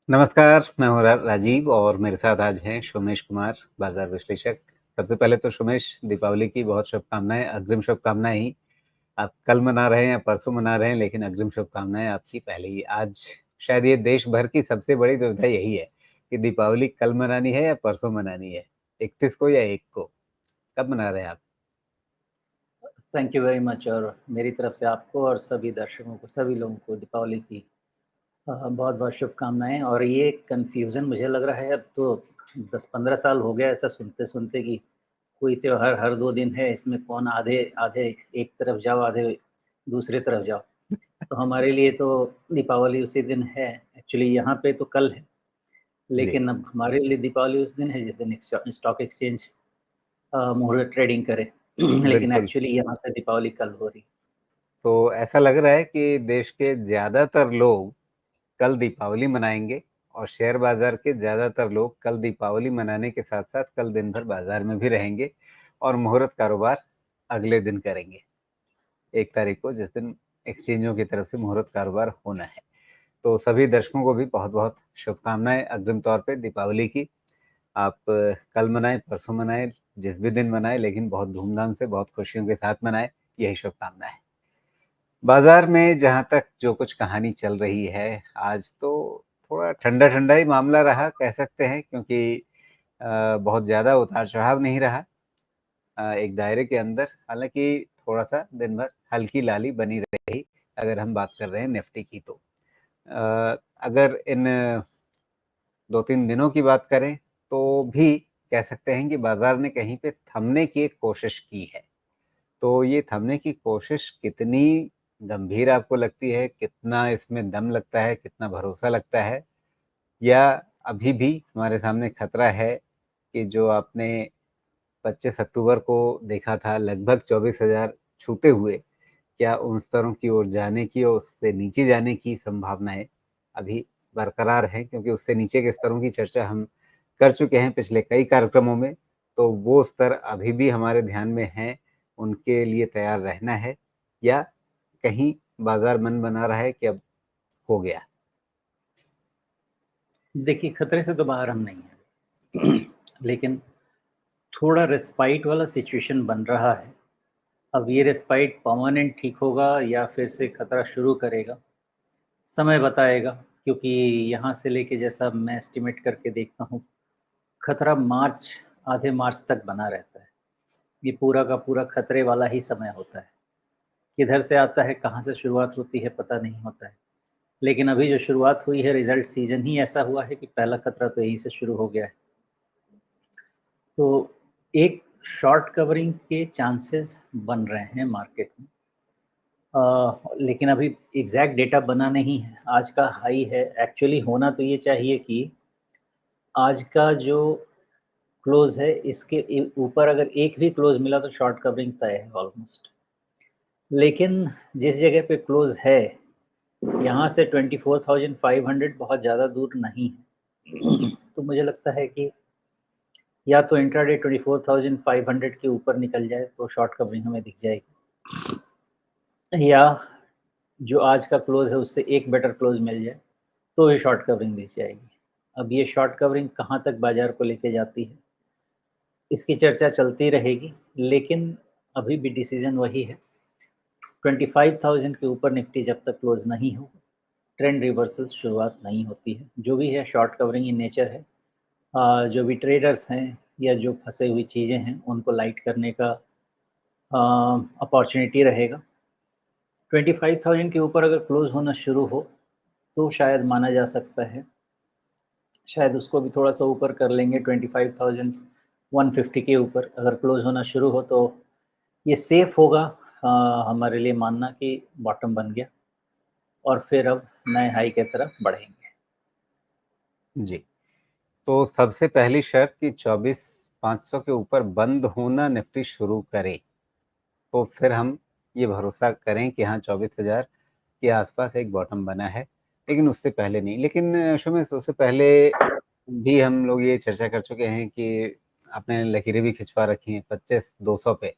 नमस्कार, मैं हूँ राजीव और मेरे साथ आज हैं सोमेश कुमार, बाज़ार विश्लेषक। सबसे पहले तो सोमेश, दीपावली की बहुत शुभकामनाएँ, अग्रिम शुभकामनाएँ ही। आप कल मना रहे हैं या परसों मना रहे हैं, लेकिन अग्रिम शुभकामनाएँ आपकी पहले ही। आज शायद ये देश भर की सबसे बड़ी दुविधा यही है कि दीपावली कल मनानी है या परसों मनानी है, 31 को या 1 को? कब मना रहे हैं आप? थैंक यू वेरी मच और मेरी तरफ से आपको और सभी दर्शकों को, सभी लोगों को दीपावली की बहुत-बहुत शुभकामनाएँ और ये कन्फ्यूज़न मुझे लग रहा है अब तो 10-15 साल हो गया ऐसा सुनते-सुनते कि कोई त्योहार हर 2 दिन है, इसमें कौन आधे आधे एक तरफ जाओ, आधे दूसरे तरफ जाओ। तो हमारे लिए तो दीपावली उसी दिन है, एक्चुअली यहाँ पे तो कल है, जी, लेकिन अब हमारे लिए दीपावली उस दिन है जिस दिन स्टॉक एक्सचेंज मुहूर्त ट्रेडिंग करे। लेकिन बिल्कुल। एक्चुअली यहाँ पे दीपावली कल हो रही है। तो ऐसा लग रहा है कि देश के ज़्यादातर लोग कल दीपावली मनाएँगे और शेयर बाज़ार के ज़्यादातर लोग कल दीपावली मनाने के साथ-साथ कल दिन भर बाज़ार में भी रहेंगे और मुहूर्त कारोबार अगले दिन करेंगे, 1 तारीख को जिस दिन एक्सचेंजों की तरफ से मुहूर्त कारोबार होना है। तो सभी दर्शकों को भी बहुत-बहुत शुभकामनाएँ अग्रिम तौर पे दीपावली की। आप कल मनाएँ, परसों मनाएँ, जिस भी दिन मनाएँ लेकिन बहुत धूमधाम से, बहुत खुशियों के साथ मनाएँ, यही शुभकामना है। बाज़ार में जहाँ तक जो कुछ कहानी चल रही है, आज तो थोड़ा ठंडा-ठंडा ही मामला रहा कह सकते हैं क्योंकि बहुत ज़्यादा उतार-चढ़ाव नहीं रहा एक दायरे के अंदर। हालाँकि थोड़ा-सा दिन भर हल्की लाली बनी रही, अगर हम बात कर रहे हैं निफ्टी की तो। अगर इन 2-3 दिनों की बात करें, तो भी कह सकते हैं कि बाज़ार ने कहीं पे थमने की एक कोशिश की है। तो ये थमने की कोशिश कितनी गंभीर आपको लगती है? कितना इसमें दम लगता है? कितना भरोसा लगता है? या अभी भी हमारे सामने खतरा है कि जो आपने 25 अक्टूबर को देखा था लगभग 24,000 छूते हुए, क्या उन स्तरों की ओर जाने की और उससे नीचे जाने की संभावनाएँ अभी बरकरार हैं? क्योंकि उससे नीचे के स्तरों की चर्चा हम कर चुके हैं पिछले कई कार्यक्रमों में, तो वो स्तर अभी भी हमारे ध्यान में हैं, उनके लिए तैयार रहना है या कहीं बाज़ार मन बना रहा है कि अब हो गया? देखिए, खतरे से तो बाहर हम नहीं हैं। लेकिन थोड़ा रेस्पाइट वाला सिचुएशन बन रहा है। अब ये रेस्पाइट परमानेंट ठीक होगा या फिर से खतरा शुरू करेगा, समय बताएगा क्योंकि यहाँ से लेके जैसा मैं एस्टिमेट करके देखता हूँ, खतरा आधे मार्च तक बना रहता है। ये पूरा का पूरा खतरे वाला ही समय होता है। किधर से आता है, कहाँ से शुरुआत होती है, पता नहीं होता है। लेकिन अभी जो शुरुआत हुई है, रिज़ल्ट सीज़न ही ऐसा हुआ है कि पहला खतरा तो यहीं से शुरू हो गया है। तो एक शॉर्ट कवरिंग के चांसेस बन रहे हैं मार्केट में। लेकिन अभी एग्ज़ैक्ट डेटा बना नहीं है। आज का हाई है, एक्चुअली होना तो ये चाहिए कि आज का जो क्लोज़ है इसके ऊपर अगर एक भी क्लोज़ मिला तो शॉर्ट कवरिंग तय है ऑलमोस्ट। लेकिन जिस जगह पे क्लोज़ है, यहाँ से 24,500 बहुत ज़्यादा दूर नहीं है। तो मुझे लगता है कि या तो इंट्राडे 24,500 के ऊपर निकल जाए तो शॉर्ट कवरिंग हमें दिख जाएगी, या जो आज का क्लोज़ है उससे एक बेटर क्लोज़ मिल जाए तो ही शॉर्ट कवरिंग दिख जाएगी। अब ये शॉर्ट कवरिंग कहाँ तक बाज़ार को लेके जाती है, इसकी चर्चा चलती रहेगी, लेकिन अभी भी डिसीज़न वही है। 25,000 के ऊपर निफ्टी जब तक क्लोज़ नहीं हो, ट्रेंड रिवर्सल शुरुआत नहीं होती है। जो भी है शॉर्ट कवरिंग इन नेचर है। जो भी ट्रेडर्स हैं या जो फँसे हुई चीज़ें हैं, उनको लाइट करने का अपॉर्च्युनिटी रहेगा। 25,000 के ऊपर अगर क्लोज़ होना शुरू हो, तो शायद माना जा सकता है, शायद उसको भी थोड़ा-सा ऊपर कर लेंगे 25,150 के ऊपर अगर क्लोज़ होना शुरू हो तो ये सेफ़ होगा हमारे लिए मानना कि बॉटम बन गया और फिर अब नए हाई की तरफ बढ़ेंगे। जी। तो सबसे पहली शर्त कि 24,500 के ऊपर बंद होना निफ्टी शुरू करे, तो फिर हम ये भरोसा करें कि हाँ, 24,000 के आसपास एक बॉटम बना है, लेकिन उससे पहले नहीं। लेकिन सुमित उससे पहले भी हम लोग ये चर्चा कर चुके हैं कि आपने लकीरें भी खिंचवा रखी हैं 25,200 पे।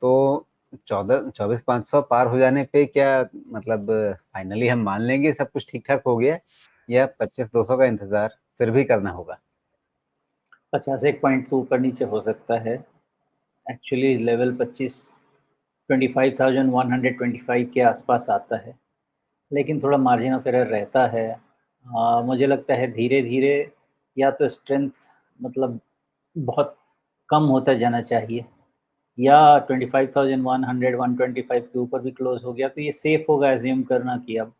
तो 24,500 पार हो जाने पे क्या मतलब फाइनली हम मान लेंगे सब कुछ ठीक-ठाक हो गया? या 25,200 का इंतज़ार फिर भी करना होगा? 50 एक पॉइंट तो ऊपर नीचे हो सकता है। एक्चुअली लेवल 25 25,125 के आसपास आता है, लेकिन थोड़ा मार्जिन ऑफ एरर रहता है। मुझे लगता है धीरे-धीरे या तो स्ट्रेंथ मतलब बहुत कम होता जाना चाहिए या 25,100 125 के ऊपर भी क्लोज़ हो गया तो ये सेफ़ होगा अज़्यूम करना कि अब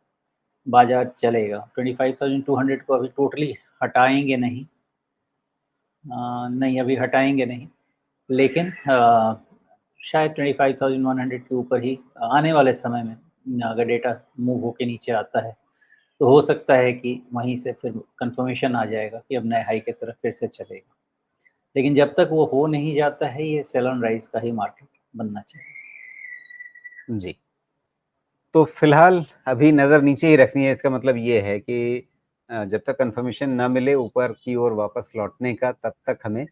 बाज़ार चलेगा। 25,200 को अभी टोटली हटाएँगे नहीं। नहीं अभी हटाएँगे नहीं, लेकिन शायद 25,100 के ऊपर ही आने वाले समय में अगर डेटा मूव होके नीचे आता है, तो हो सकता है कि वहीं से फिर कन्फर्मेशन आ जाएगा कि अब नए हाई की तरफ फिर से चलेगा। लेकिन जब तक वो हो नहीं जाता है, ये सेल ऑन राइज़ का ही मार्केट बनना चाहिए। जी। तो फ़िलहाल अभी नज़र नीचे ही रखनी है, इसका मतलब ये है कि जब तक कन्फर्मेशन ना मिले ऊपर की ओर वापस लौटने का, तब तक हमें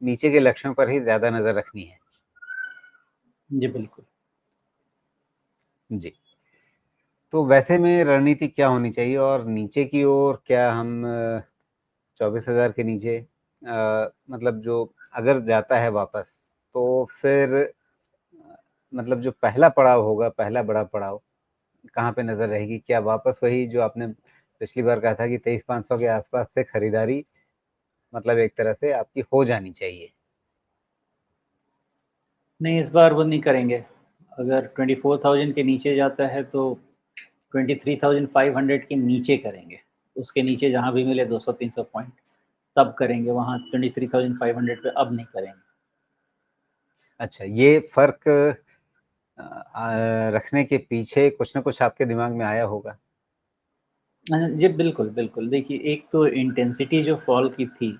नीचे के लक्ष्यों पर ही ज़्यादा नज़र रखनी है। जी, बिल्कुल। जी। तो वैसे में रणनीति क्या होनी चाहिए और नीचे की ओर क्या हम 24,000 के नीचे मतलब जो अगर जाता है वापस, तो फिर मतलब जो पहला पड़ाव होगा, पहला बड़ा पड़ाव कहाँ पे नज़र रहेगी? क्या वापस वही जो आपने पिछली बार कहा था कि 23,500 के आसपास से खरीदारी मतलब एक तरह से आपकी हो जानी चाहिए? नहीं, इस बार वो नहीं करेंगे। अगर 24,000 के नीचे जाता है तो 23,500 के नीचे करेंगे। उसके नीचे जहाँ भी मिले 200-300 पॉइंट तब करेंगे, वहाँ 23,500 पे अब नहीं करेंगे। अच्छा, ये फ़र्क रखने के पीछे कुछ न कुछ आपके दिमाग में आया होगा? जी, बिल्कुल, बिल्कुल। देखिए, एक तो इंटेंसिटी जो फ़ॉल की थी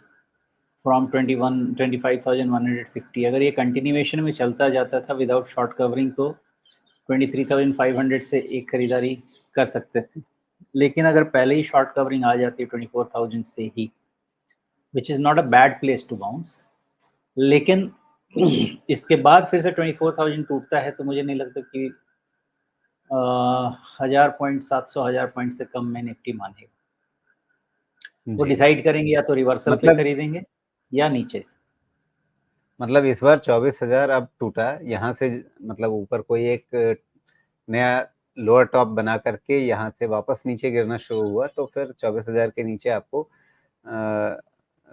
फ्रॉम 21 25,150 अगर ये कंटिन्यूएशन में चलता जाता था विदाउट शॉर्ट कवरिंग तो 23,500 से एक खरीदारी कर सकते थे। लेकिन अगर पहले ही शॉर्ट कवरिंग आ जाती 24,000 से ही, which is not a bad place to bounce लेकिन इसके बाद फिर से 24,000 टूटता है तो मुझे नहीं लगता कि 1000 पॉइंट 700 1000 पॉइंट से कम में निफ्टी मानेगा। वो जी। डिसाइड करेंगे या तो रिवर्सल पे मतलब खरीदेंगे या नीचे। मतलब इस बार 24,000 अब टूटा, यहाँ से मतलब ऊपर कोई एक नया लोअर टॉप बना करके यहाँ से वापस नीचे गिरना शुरू हुआ, तो फिर 24,000 के नीचे आपको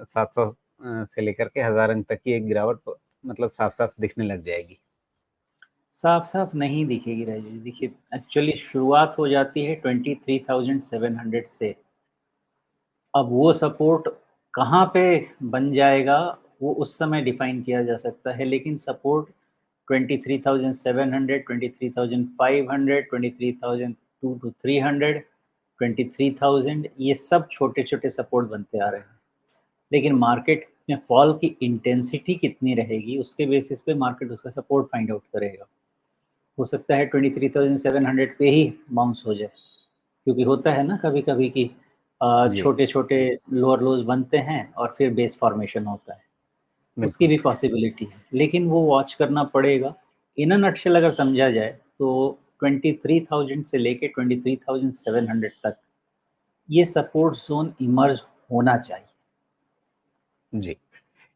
700 से लेकर के 1000 अंक तक की एक गिरावट मतलब साफ-साफ दिखने लग जाएगी। साफ-साफ नहीं दिखेगी राजू जी। देखिए, एक्चुअली शुरुआत हो जाती है 23,700 से। अब वो सपोर्ट कहाँ पे बन जाएगा, वो उस समय डिफ़ाइन किया जा सकता है, लेकिन सपोर्ट 23,700, 23,500, 23,002 टू 300, 23,000 ये सब छोटे-छोटे सपोर्ट बनते आ रहे हैं। लेकिन मार्केट में फॉल की इंटेंसिटी कितनी रहेगी, उसके बेसिस पे मार्केट उसका सपोर्ट फाइंड आउट करेगा। हो सकता है 23,700 पे ही बाउंस हो जाए, क्योंकि होता है ना कभी-कभी कि जी, छोटे-छोटे लोअर लोज़ बनते हैं और फिर बेस फॉर्मेशन होता है, उसकी बिल्कुल। भी पॉसिबिलिटी है, लेकिन वो वॉच करना पड़ेगा। इन अ नटशेल अगर समझा जाए तो 23,000 से लेके 23,700 तक ये सपोर्ट ज़ोन इमर्ज होना चाहिए। जी।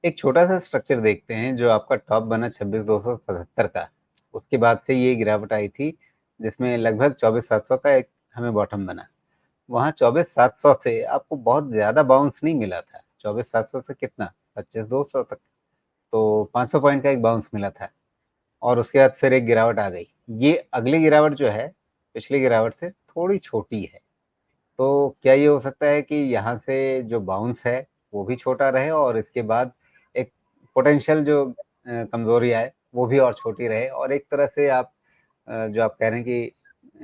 एक छोटा-सा स्ट्रक्चर देखते हैं जो आपका टॉप बना 26,277 का, उसके बाद से ये गिरावट आई थी, जिसमें लगभग 24,700 का एक हमें बॉटम बना। वहाँ 24,700 से आपको बहुत ज़्यादा बाउंस नहीं मिला था। 24,700 से कितना 25,200 तक, तो 500 पॉइंट का एक बाउंस मिला था और उसके बाद फिर एक गिरावट आ गई। ये अगली गिरावट जो है, पिछली गिरावट से थोड़ी छोटी है। तो क्या ये हो सकता है कि यहाँ से जो बाउंस है, वो भी छोटा रहे और इसके बाद एक पोटेंशियल जो कमज़ोरी आए, वो भी और छोटी रहे और एक तरह से आप जो आप कह रहे हैं कि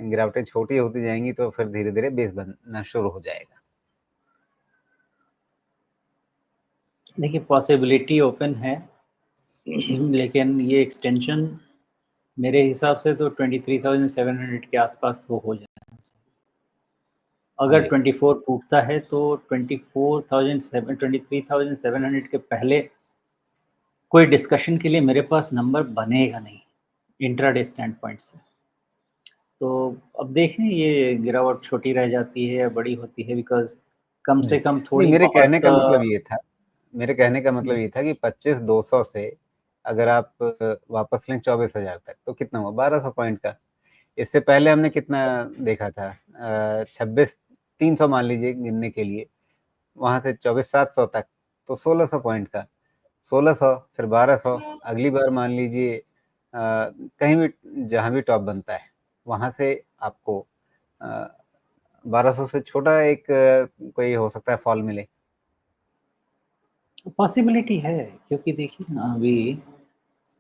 गिरावटें छोटी होती जाएँगी, तो फिर धीरे-धीरे बेस बनना शुरू हो जाएगा। देखिए पॉसिबिलिटी ओपन है लेकिन ये एक्सटेंशन मेरे हिसाब से तो 23,700 के आसपास तो हो जाना चाहिए। अगर जी, 24 टूटता है तो 23,700 के पहले कोई डिस्कशन के लिए मेरे पास नंबर बनेगा नहीं, इंट्राडे स्टैंड पॉइंट से। तो अब देखें ये गिरावट छोटी रह जाती है या बड़ी होती है बिकॉज़ कम जी। से कम नहीं, थोड़ी बहुत मेरे कहने का मतलब ये था कि 25,200 से अगर आप वापस लें 24,000 तक, तो कितना हुआ? 1,200 पॉइंट का। इससे पहले हमने कितना देखा था? 26,300 मान लीजिए गिनने के लिए, वहाँ से 24,700 तक, तो 1,600 पॉइंट का। 1,600 फिर 1,200, अगली बार मान लीजिए कहीं भी जहाँ भी टॉप बनता है, वहाँ से आपको 1,200 से छोटा एक कोई हो सकता है फॉल मिले। पॉसिबिलिटी है, क्योंकि देखिए ना अभी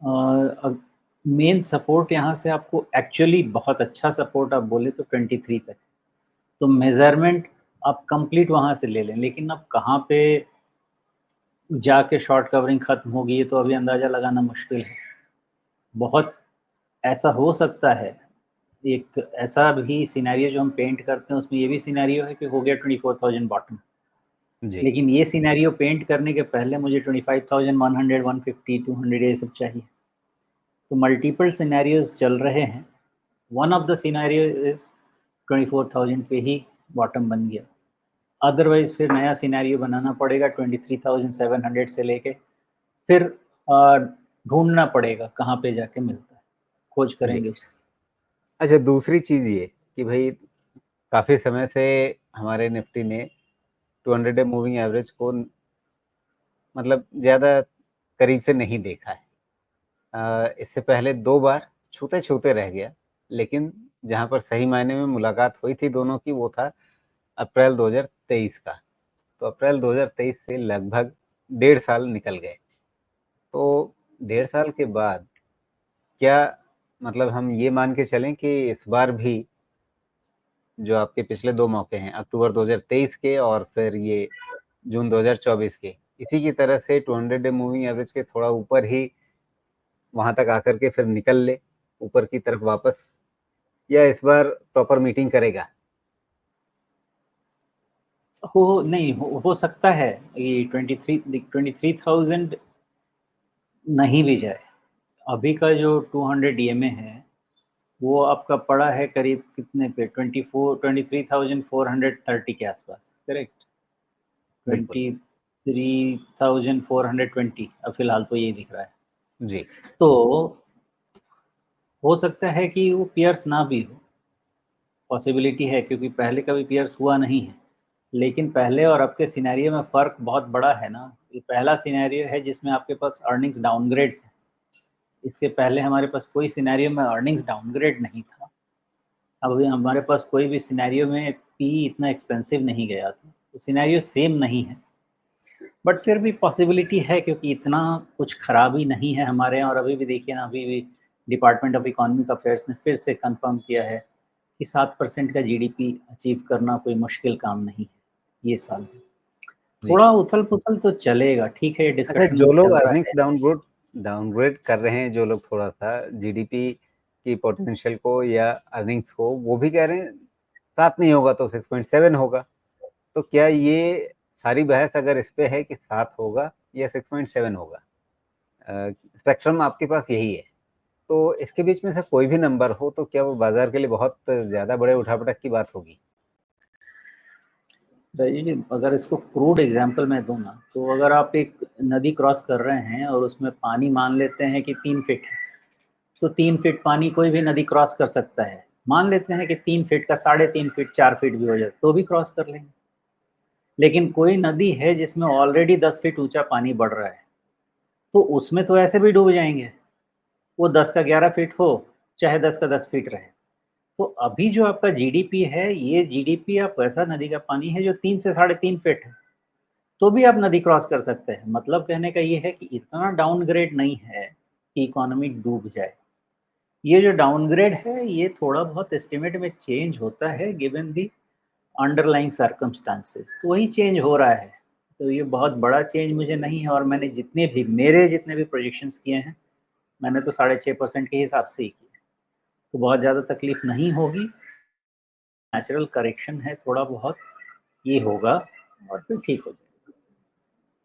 अब मेन सपोर्ट यहाँ से आपको एक्चुअली बहुत अच्छा सपोर्ट आप बोले तो 23 तक। तो मेज़रमेंट आप कंप्लीट वहाँ से ले लें, लेकिन अब कहाँ पे जाके शॉर्ट कवरिंग खत्म होगी ये तो अभी अंदाज़ा लगाना मुश्किल है। बहुत ऐसा हो सकता है, एक ऐसा भी सिनेरियो जो हम पेंट करते हैं उसमें ये भी सिनेरियो है कि हो गया 24,000 बॉटम। जी, लेकिन ये सिनेरियो पेंट करने के पहले मुझे 25,100, 150, 200 ये सब चाहिए। तो मल्टीपल सिनेरियोज़ चल रहे हैं। One of the scenario is 24,000 पे ही बॉटम बन गया। अदरवाइज़ फिर नया सिनेरियो बनाना पड़ेगा 23,700 से लेके फिर ढूँढना पड़ेगा कहाँ पे जाके मिलता है, खोज जी। करेंगे उसे। अच्छा, दूसरी चीज़ ये कि भई काफ़ी समय से हमारे निफ्टी ने 200 डे मूविंग एवरेज को मतलब ज़्यादा करीब से नहीं देखा है। इससे पहले 2 बार छूते-छूते रह गया, लेकिन जहाँ पर सही मायने में मुलाकात हुई थी दोनों की वो था अप्रैल 2023 का। तो अप्रैल 2023 से लगभग 1.5 साल निकल गए। तो 1.5 साल के बाद क्या मतलब हम ये मान के चलें कि इस बार भी जो आपके पिछले 2 मौके हैं, अक्टूबर 2023 के और फिर ये जून 2024 के, इसी की तरह से 200 डे मूविंग एवरेज के थोड़ा ऊपर ही वहाँ तक आकर के फिर निकल ले, ऊपर की तरफ वापस, या इस बार प्रॉपर मीटिंग करेगा? हो सकता है ये 23,000 नहीं भी जाए। अभी का जो 200 डीएमए है, वो आपका पड़ा है करीब कितने पे 23,430 के आसपास, करेक्ट? बिल्कुल। 23,420 अब फ़िलहाल तो ये दिख रहा है। जी, तो हो सकता है कि वो पियर्स ना भी हो, पॉसिबिलिटी है क्योंकि पहले कभी पियर्स हुआ नहीं है। लेकिन पहले और अब के सिनेरियो में फ़र्क बहुत बड़ा है ना। ये पहला सिनेरियो है जिसमें आपके पास अर्निंग्स डाउनग्रेड्स हैं। इसके पहले हमारे पास कोई सिनेरियो में अर्निंग्स डाउनग्रेड नहीं था। अभी हमारे पास कोई भी सिनेरियो में पी इतना एक्सपेंसिव नहीं गया था। तो सिनेरियो सेम नहीं है। बट फिर भी पॉसिबिलिटी है क्योंकि इतना कुछ खराबी नहीं है हमारे यहाँ और अभी भी देखिए ना अभी भी डिपार्टमेंट ऑफ इकोनॉमिक अफेयर्स ने फिर से कंफर्म किया है कि 7% का जीडीपी अचीव करना कोई मुश्किल काम नहीं है ये साल में। जी। थोड़ा उथल-पुथल तो चलेगा, ठीक है, ये अच्छा, डिस्कशन जो लोग चल रहा अर्निंग्स है। डाउनग्रेड कर रहे हैं, जो लोग थोड़ा-सा जीडीपी की पोटेंशियल को या अर्निंग्स को, वो भी कह रहे हैं 7 नहीं होगा तो 6.7 होगा। तो क्या ये सारी बहस अगर इस पे है कि 7 होगा या 6.7 होगा, स्पेक्ट्रम आपके पास यही है, तो इसके बीच में से कोई भी नंबर हो तो क्या वो बाज़ार के लिए बहुत ज़्यादा बड़े उठा-पटक की बात होगी? देखिए, अगर इसको क्रूड एग्ज़ाम्पल मैं दूँ ना, तो अगर आप एक नदी क्रॉस कर रहे हैं और उसमें पानी मान लेते हैं कि 3 फीट है, तो 3 फीट पानी कोई भी नदी क्रॉस कर सकता है। मान लेते हैं कि 3 फीट का 3.5 फीट, 4 फीट भी हो जाए, तो भी क्रॉस कर लेंगे। लेकिन कोई नदी है जिसमें ऑलरेडी 10 फीट ऊँचा पानी बढ़ रहा है, तो उसमें तो ऐसे भी डूब जाएँगे। वो 10 का 11 फीट हो, चाहे 10 का 10 फीट रहे। तो अभी जो आपका जीडीपी है, ये जीडीपी आप वैसा नदी का पानी है जो 3 से 3.5 फीट है, तो भी आप नदी क्रॉस कर सकते हैं। मतलब कहने का ये है कि इतना डाउनग्रेड नहीं है कि इकोनॉमी डूब जाए। ये जो डाउनग्रेड है, ये थोड़ा बहुत एस्टिमेट में चेंज होता है गिवन दी अंडरलाइंग सर्कमस्टांसेस, तो वही चेंज हो रहा है। तो ये बहुत बड़ा चेंज मुझे नहीं है और मैंने जितने भी प्रोजेक्शंस किए हैं, मैंने तो 6.5% के हिसाब से ही किए। तो बहुत ज़्यादा तकलीफ नहीं होगी, नेचुरल करेक्शन है थोड़ा बहुत, ये होगा और फिर ठीक हो जाएगा।